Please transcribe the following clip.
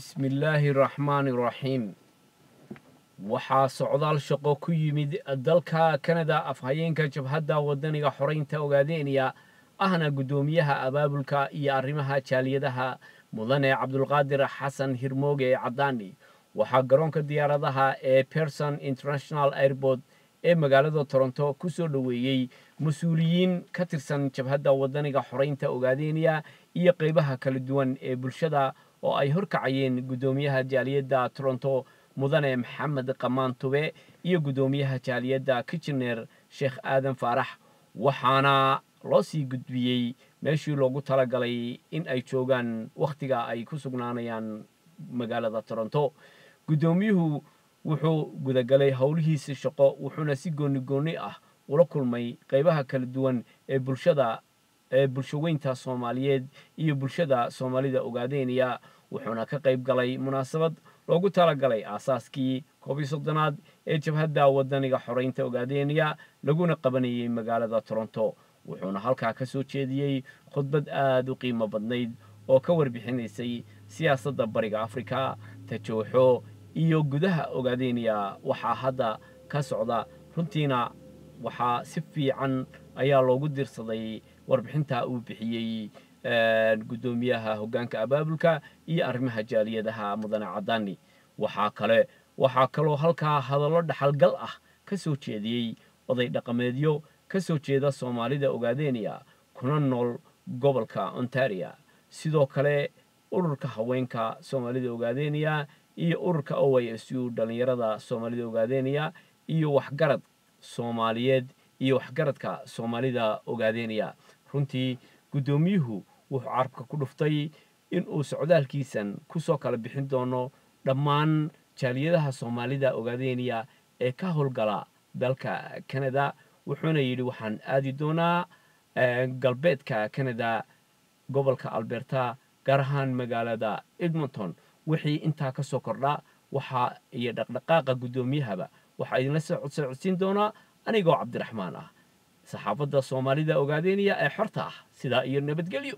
بسم الله الرحمن الرحيم waxaa socdaal shaqo ku yimid dalka Canada afhayeenka jabhadda wadaniga xoreynta Ogaadeniya ahna gudoomiyaha abaabulka iyo arrimaha jaaliyadaha mudane Cabdulqaadir Xasan Hirmooge Cadaani waxaa garoonka diyaaradaha ee Pearson International Airport ee magaalada Toronto ku soo dhaweeyay mas'uuliyiin ka tirsan jabhadda wadaniga xoreynta Ogaadeniya iyo qaybaha kala duwan ee bulshada oo ay horkacayeen gudoomiyaha jaaliyadda Toronto mudane maxamed qamaantube iyo gudoomiyaha jaaliyadda Kitchener Sheekh Aadan Faarax waxaana loo sii gudbiyay meeshii loogu talagalay in ay joogaan waqtiga ay ku sugnaanayaan magaalada Toronto gudoomiyuhu wuxuu gudagalay hawlihiisa shaqo wuxuuna si gooni ah ula kulmay qaybaha kala duwan ee bulshooyinka Soomaaliyeed iyo bulshada Soomaalida Ogaadeniya wuxuuna ka qayb galay munaasabad loogu talagalay aasaaskii 13aad ee jabhadda wadaniga xoreynta Ogaadeniya laguna qabanayay magaalada Toronto wuxuuna halka ka soo jeediyay khudbad aad u qiimo badnayd oo ka warbixinaysay siyaasadda bariga Afrika tajooxo iyo gudaha Ogaadeniya waxa hadda ka socda runtiina waxa si fiican ayaa loogu dirsaday warbixinta uu bixiyay gudoomiyaha hoggaanka abaabulka iyo arrimaha jaaliyadaha mudane Cadaani waxaa kaloo halka hadallo dhaxalgal ah ka soo jeediyay oday dhaqameedyo ka soo jeeda Soomaalida Ogaadeniya kuna nool gobolka Ontario sidoo kale ururka haweenka Soomaalida Ogaadeniya iyo ururka OYSU dhalinyarada Soomaalida Ogaadeniya iyo waxgarad Soomaaliyeed iyo waxgaradka Soomaalida Ogaadeniya runtii gudoomiyuhu wuxuu carabka ku dhuftay in uu socdaalkiisan ku soo kala bixin doono dhammaan jaaliyadaha Soomaalida Ogaadeniya ee ka howlgala dalka Canada wuxuuna yidhi waxaan aadi doonaa galbeedka Canada gobolka Alberta gaar ahaan magaalada Edmonton wixii intaa ka soo kordha waxa iyo dhaqdhaqaaqa gudoomiyahaba waxa idin la socodsiin doonaa anigoo Cabdiraxmaan ah saxaafadda Soomaalida Ogaadeniya ee xorta ah sida iyo nabadgelyo